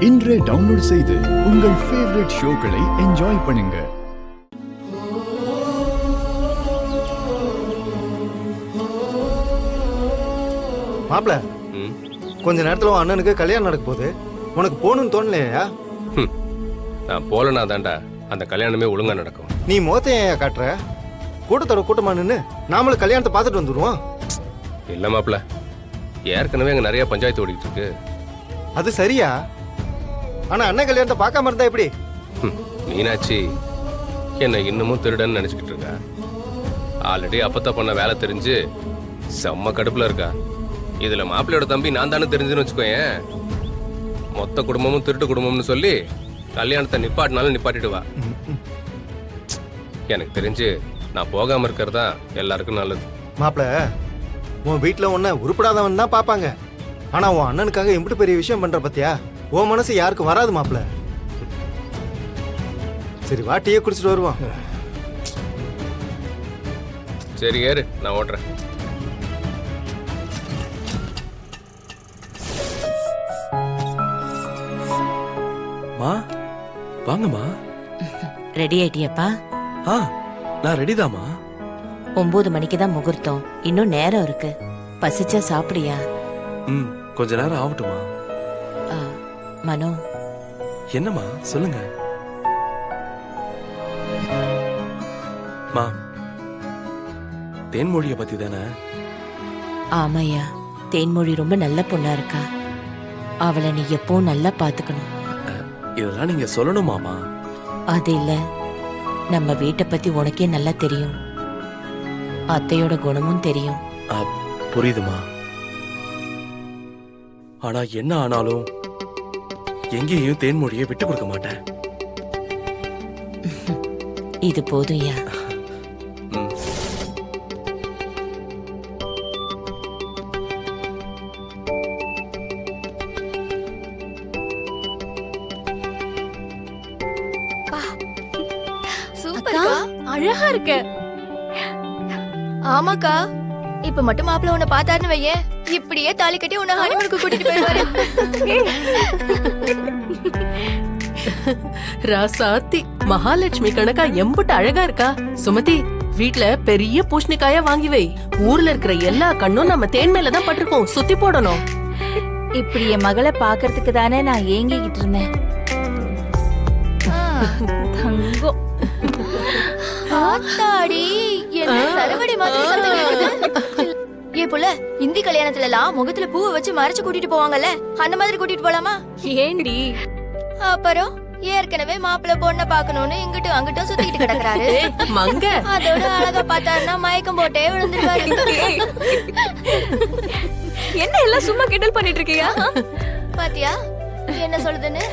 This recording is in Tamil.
இன்றே டவுன்லோட் செய்து உங்கள் ஃபேவரட் ஷோக்களை என்ஜாய் பண்ணுங்க. மாப்பிள, கொஞ்ச நேரத்துல உன் அண்ணனுக்கு கல்யாணம் நடக்க போகுது. உனக்கு போகணும்னு தோணலையா? நான் போலனா தாண்டா அந்த கல்யாணமே ஒழுங்கா நடக்கும். நீ முகத்தை ஏன் காட்டுற? கூட்டத்தோட கூட்டமா நின்று நாமளும் கல்யாணத்தை பார்த்துட்டு வந்துடுவோம். இல்ல மாப்பிள, ஏற்கனவே அங்க நிறைய பஞ்சாயத்து ஓடிட்டு இருக்கு. அது சரியா? ஆனா அண்ணன் கல்யாணத்தை பார்க்காம இருந்தா எப்படி? மீனாட்சி என்ன இன்னமும் திருடன்னு நினைச்சுக்கிட்டு இருக்கா. ஆல்ரெடி அப்பத்தா பண்ண வேலை தெரிஞ்சு செம்ம கடுப்புல இருக்கா. இதுல மாப்பிள்ளையோட தம்பி நான் தானே தெரிஞ்சுன்னு வச்சுக்கோயேன், மொத்த குடும்பமும் திருட்டு குடும்பம்னு சொல்லி கல்யாணத்தை நிப்பாட்டினாலும் நிப்பாட்டிடுவா. எனக்கு தெரிஞ்சு நான் போகாம இருக்கிறதா எல்லாருக்கும் நல்லது. மாப்பிள, உன் வீட்டுல உன்ன உருப்படாதவன் தான் பாப்பாங்க. ஆனா உன் அண்ணனுக்காக எப்படி பெரிய விஷயம் பண்ற பத்தியா? உன் மனசு யாருக்கும் வராது மாப்பிள. சரி வா, டீயை குடிச்சிட்டு வருவோம். சரி ஏறு, நான் ஓட்டுறேன். மா வாங்கம்மா. ரெடி ஆயிட்டியப்பா? நான் ரெடிதாம்மா. 9 மணிக்கு தான் முகூர்த்தம், இன்னும் நேரம் இருக்கு. பசிச்சா சாப்பிடியா? கொஞ்ச நேரம் ஆகட்டுமா. மனோ, என்னம்மா சொல்லுங்க. மா, தேன்மொழிய பத்தி தானே? ஆமையா, தேன்மொழி ரொம்ப நல்ல பொண்ணா இருக்கா. அவளை நீ எப்பவும் நல்லா பாத்துக்கணும். இதெல்லாம் நீங்க சொல்லணுமாமா? அது இல்ல, நம்ம வீட்டை பத்தி உனக்கே நல்லா தெரியும். அத்தையோட குணமும் தெரியும். புரியுதுமா. ஆனா என்ன ஆனாலும் எங்கேயும் தேன்மொழியை விட்டு கொடுக்க மாட்டேன். இது போதும்யா. அழகா இருக்க. ஆமாக்கா, இப்ப மட்டும் மாப்பிள்ள உன்னை பார்த்தாருன்னு வையேன், இப்படியே தாலி கட்டி உன்னை ஹனிமூனுக்கு கூட்டிட்டு போயிடுவாரு. ராசாத்தி மகாலட்சுமி கணக்கா எம்புட்டு அழகா இருக்கா. சுமதி, வீட்ல பெரிய பூஷணிக்காயா வாங்கி வை. ஊர்ல இருக்கிற எல்லா கண்ணும் நம்ம தேன் மேலதான் பட்டிருக்கோம், சுத்தி போடணும். இப்படி என் மகளை பாக்குறதுக்கு தானே நான் ஏங்கிக்கிட்டு இருந்தேன். தங்கம். ஆத்தாடி, என்ன சரவடி மாதிரி சத்தம் கேக்குது. ஏ புள்ள, இந்தி கல்யாணத்துல எல்லாம் முகத்துல பூவை வச்சு மறைச்சு கூட்டிட்டு போவாங்கல்ல, அந்த மாதிரி கூட்டிட்டு போலாமா? ஏண்டி? அப்புறம் ஏற்கனவே மாப்பிள்ள பொண்ண பாக்கணும்னு இங்கிட்டும் அங்கிட்டும் சுத்திக்கிட்டு கிடக்குறாரு. மங்க அதோட அழகா பார்த்தாருன்னா மயக்கம் போட்டே விழுந்துருவாரு. என்ன எல்லாம் சும்மா கிண்டல் பண்ணிட்டு இருக்கியா? பாத்தியா என்ன சொல்லுதுன்னு?